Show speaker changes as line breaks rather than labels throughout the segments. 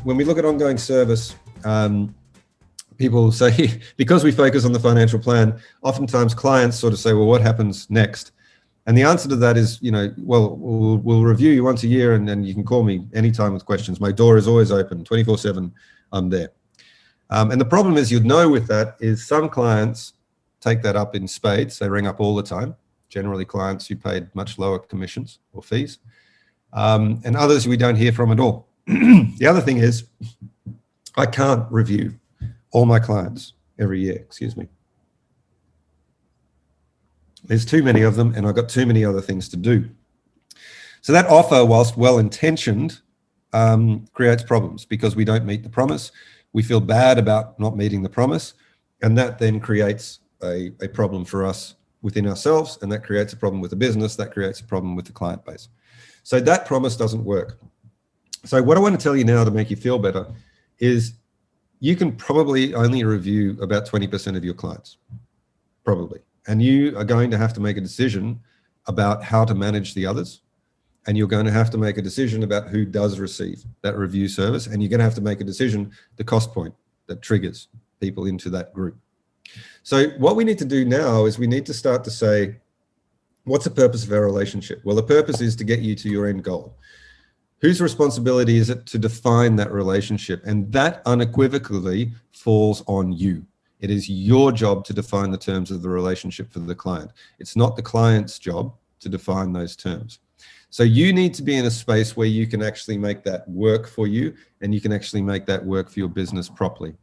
when we look at ongoing service, people say, because we focus on the financial plan, oftentimes clients sort of say, well, what happens next? And the answer to that is, well, we'll review you once a year, and then you can call me anytime with questions. My door is always open, 24/7, I'm there. And the problem is, you'd know with that is some clients take that up in spades. They ring up all the time, generally clients who paid much lower commissions or fees, and others we don't hear from at all. The other thing is, I can't review all my clients every year, excuse me. There's too many of them, and I've got too many other things to do. So that offer, whilst well-intentioned, creates problems because we don't meet the promise. We feel bad about not meeting the promise, and that then creates a problem for us within ourselves, and that creates a problem with the business, that creates a problem with the client base. So that promise doesn't work. So what I want to tell you now to make you feel better is you can probably only review about 20% of your clients, probably. And you are going to have to make a decision about how to manage the others. And you're going to have to make a decision about who does receive that review service. And you're going to have to make a decision, the cost point that triggers people into that group. So what we need to do now is we need to start to say, what's the purpose of our relationship? Well, the purpose is to get you to your end goal. Whose responsibility is it to define that relationship? And that unequivocally falls on you. It is your job to define the terms of the relationship for the client. It's not the client's job to define those terms. So you need to be in a space where you can actually make that work for you, and you can actually make that work for your business properly.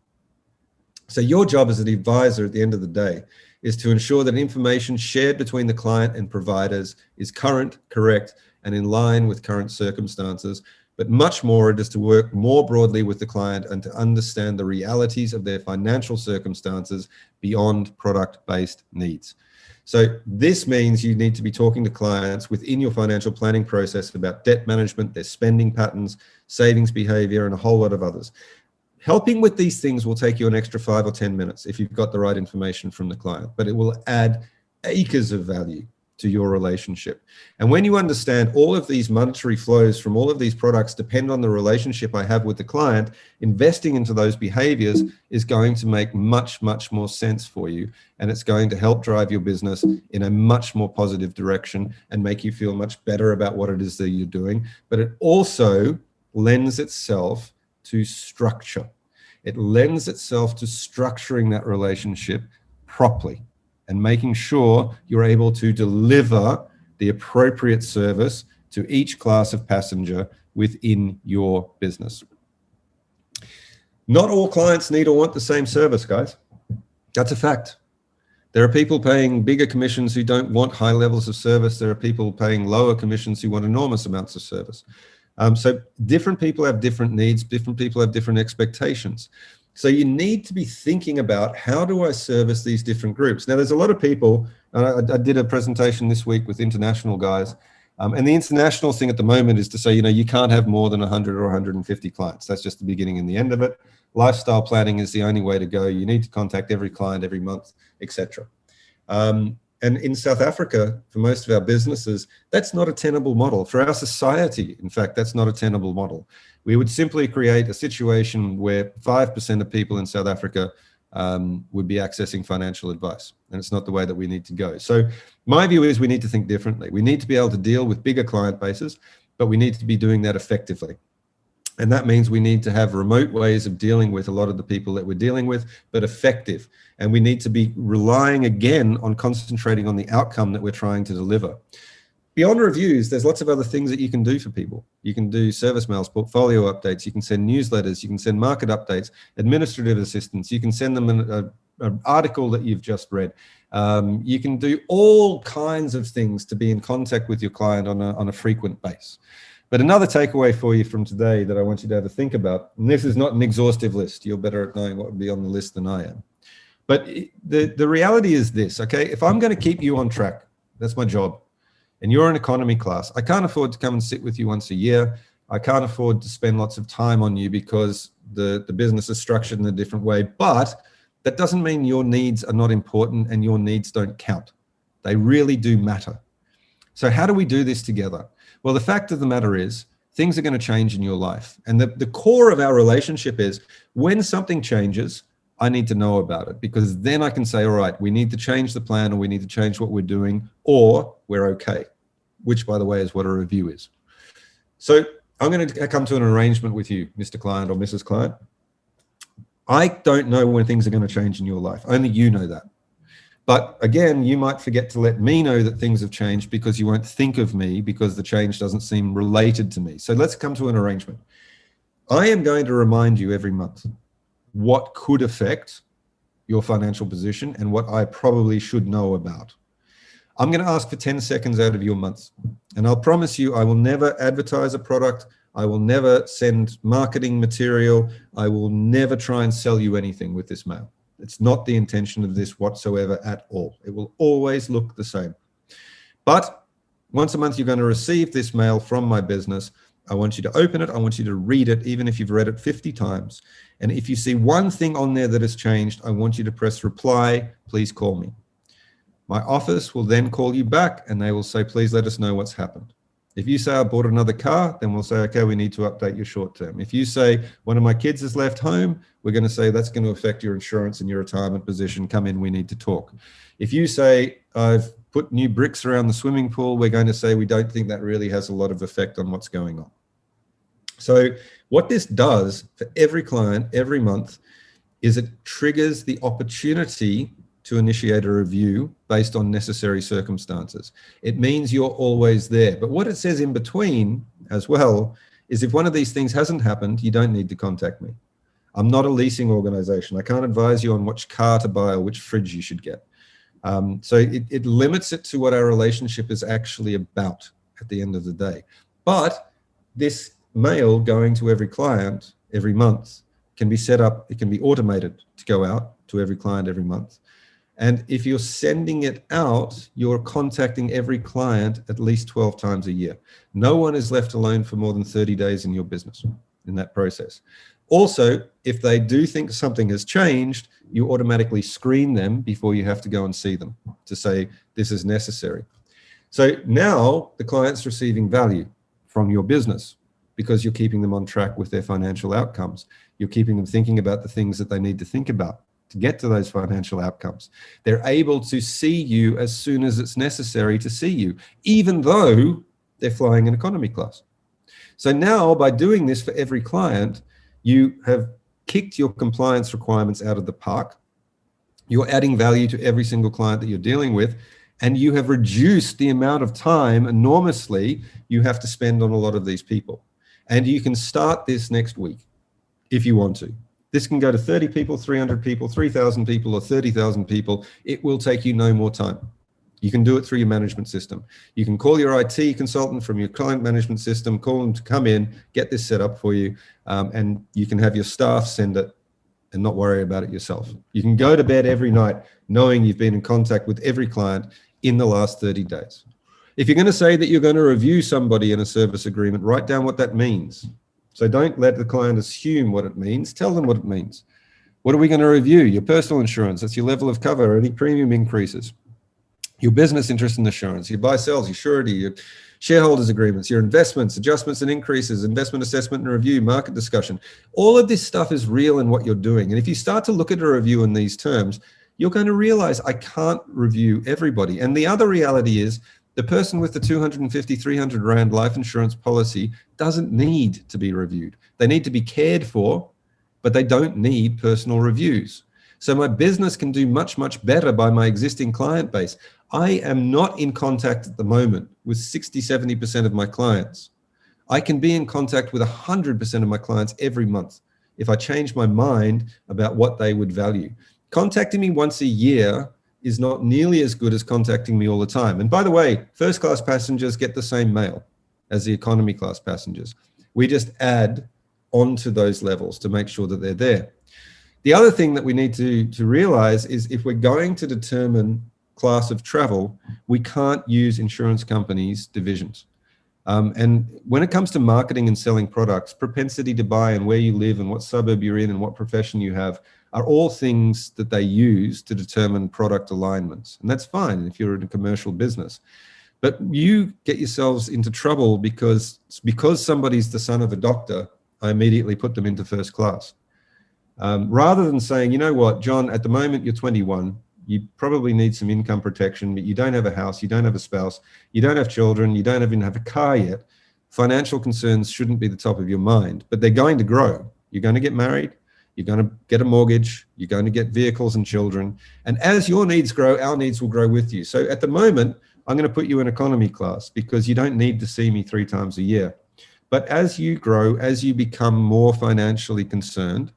So your job as an advisor at the end of the day is to ensure that information shared between the client and providers is current, correct, and in line with current circumstances. But much more, it is to work more broadly with the client and to understand the realities of their financial circumstances beyond product-based needs. So this means you need to be talking to clients within your financial planning process about debt management, their spending patterns, savings behavior, and a whole lot of others. Helping with these things will take you an extra 5 or 10 minutes if you've got the right information from the client, but it will add acres of value to your relationship. And when you understand all of these monetary flows from all of these products depend on the relationship I have with the client, investing into those behaviors is going to make much, much more sense for you. And it's going to help drive your business in a much more positive direction and make you feel much better about what it is that you're doing. But it also lends itself to structure. It lends itself to structuring that relationship properly and making sure you're able to deliver the appropriate service to each class of passenger within your business. Not all clients need or want the same service, guys. That's a fact. There are people paying bigger commissions who don't want high levels of service. There are people paying lower commissions who want enormous amounts of service. So different people have different needs, different people have different expectations. So you need to be thinking about, how do I service these different groups? Now, there's a lot of people, I did a presentation this week with international guys, and the international thing at the moment is to say, you can't have more than 100 or 150 clients. That's just the beginning and the end of it. Lifestyle planning is the only way to go. You need to contact every client every month, etc. And in South Africa, for most of our businesses, that's not a tenable model. For our society, in fact, that's not a tenable model. We would simply create a situation where 5% of people in South Africa would be accessing financial advice. And it's not the way that we need to go. So my view is we need to think differently. We need to be able to deal with bigger client bases, but we need to be doing that effectively. And that means we need to have remote ways of dealing with a lot of the people that we're dealing with, but effective. And we need to be relying again on concentrating on the outcome that we're trying to deliver. Beyond reviews, there's lots of other things that you can do for people. You can do service mails, portfolio updates, you can send newsletters, you can send market updates, administrative assistance, you can send them an article that you've just read. You can do all kinds of things to be in contact with your client on a frequent basis. But another takeaway for you from today that I want you to have a think about, and this is not an exhaustive list, you're better at knowing what would be on the list than I am. But the reality is this, okay? If I'm going to keep you on track, that's my job, and you're in economy class, I can't afford to come and sit with you once a year. I can't afford to spend lots of time on you because the business is structured in a different way. But that doesn't mean your needs are not important and your needs don't count. They really do matter. So how do we do this together? Well, the fact of the matter is things are going to change in your life. And the core of our relationship is when something changes, I need to know about it, because then I can say, all right, we need to change the plan, or we need to change what we're doing, or we're okay, which, by the way, is what a review is. So I'm going to come to an arrangement with you, Mr. Client or Mrs. Client. I don't know when things are going to change in your life. Only you know that. But again, you might forget to let me know that things have changed, because you won't think of me because the change doesn't seem related to me. So let's come to an arrangement. I am going to remind you every month what could affect your financial position and what I probably should know about. I'm going to ask for 10 seconds out of your month. And I'll promise you, I will never advertise a product. I will never send marketing material. I will never try and sell you anything with this mail. It's not the intention of this whatsoever at all. It will always look the same. But once a month, you're going to receive this mail from my business. I want you to open it. I want you to read it, even if you've read it 50 times. And if you see one thing on there that has changed, I want you to press reply, please call me. My office will then call you back, and they will say, please let us know what's happened. If you say I bought another car, then we'll say, okay, we need to update your short term. If you say one of my kids has left home, we're going to say that's going to affect your insurance and your retirement position. Come in, we need to talk. If you say I've put new bricks around the swimming pool, we're going to say we don't think that really has a lot of effect on what's going on. So what this does for every client every month is it triggers the opportunity to initiate a review based on necessary circumstances. It means you're always there. But what it says in between as well is if one of these things hasn't happened, you don't need to contact me. I'm not a leasing organization. I can't advise you on which car to buy or which fridge you should get. So it limits it to what our relationship is actually about at the end of the day. But this mail going to every client every month can be set up, it can be automated to go out to every client every month. And if you're sending it out, you're contacting every client at least 12 times a year. No one is left alone for more than 30 days in your business in that process. Also, if they do think something has changed, you automatically screen them before you have to go and see them to say this is necessary. So now the client's receiving value from your business because you're keeping them on track with their financial outcomes. You're keeping them thinking about the things that they need to think about to get to those financial outcomes. They're able to see you as soon as it's necessary to see you, even though they're flying in economy class. So now by doing this for every client, you have kicked your compliance requirements out of the park. You're adding value to every single client that you're dealing with, and you have reduced the amount of time enormously you have to spend on a lot of these people. And you can start this next week if you want to. This can go to 30 people, 300 people, 3,000 people, or 30,000 people. It will take you no more time. You can do it through your management system. You can call your IT consultant from your client management system, call them to come in, get this set up for you, and you can have your staff send it and not worry about it yourself. You can go to bed every night knowing you've been in contact with every client in the last 30 days. If you're going to say that you're going to review somebody in a service agreement, write down what that means. So don't let the client assume what it means. Tell them what it means. What are we going to review? Your personal insurance, that's your level of cover, any premium increases, your business interest in insurance, your buy sells, your surety, your shareholders agreements, your investments, adjustments and increases, investment assessment and review, market discussion. All of this stuff is real in what you're doing. And if you start to look at a review in these terms, you're going to realize I can't review everybody. And the other reality is the person with the 250, 300 Rand life insurance policy doesn't need to be reviewed. They need to be cared for, but they don't need personal reviews. So my business can do much, much better by my existing client base. I am not in contact at the moment with 60, 70% of my clients. I can be in contact with 100% of my clients every month if I change my mind about what they would value. Contacting me once a year is not nearly as good as contacting me all the time. And by the way, first class passengers get the same mail as the economy class passengers. We just add onto those levels to make sure that they're there. The other thing that we need to realize is if we're going to determine class of travel, we can't use insurance companies' divisions. And when it comes to marketing and selling products, propensity to buy and where you live and what suburb you're in and what profession you have are all things that they use to determine product alignments. And that's fine if you're in a commercial business. But you get yourselves into trouble because somebody's the son of a doctor, I immediately put them into first class. Rather than saying, you know what, John, at the moment you're 21, you probably need some income protection, but you don't have a house, you don't have a spouse, you don't have children, you don't even have a car yet. Financial concerns shouldn't be the top of your mind, but they're going to grow. You're going to get married, you're going to get a mortgage, you're going to get vehicles and children. And as your needs grow, our needs will grow with you. So at the moment, I'm going to put you in economy class because you don't need to see me 3 times a year. But as you grow, as you become more financially concerned,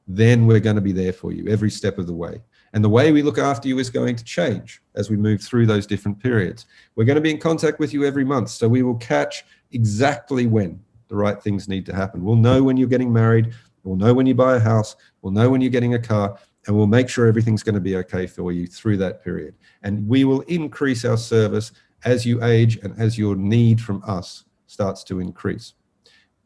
then we're going to be there for you every step of the way. And the way we look after you is going to change as we move through those different periods. We're going to be in contact with you every month, so we will catch exactly when the right things need to happen. We'll know when you're getting married, we'll know when you buy a house, we'll know when you're getting a car, and we'll make sure everything's going to be okay for you through that period. And we will increase our service as you age and as your need from us starts to increase.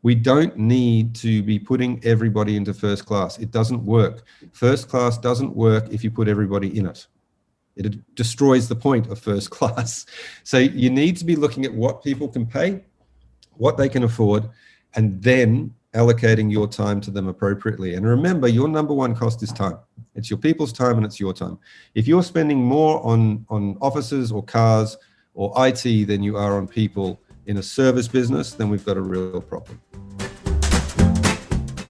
We don't need to be putting everybody into first class. It doesn't work. First class doesn't work if you put everybody in it. It destroys the point of first class. So you need to be looking at what people can pay, what they can afford, and then allocating your time to them appropriately. And remember, your number one cost is time. It's your people's time and it's your time. If you're spending more on offices or cars or IT than you are on people in a service business, then we've got a real problem.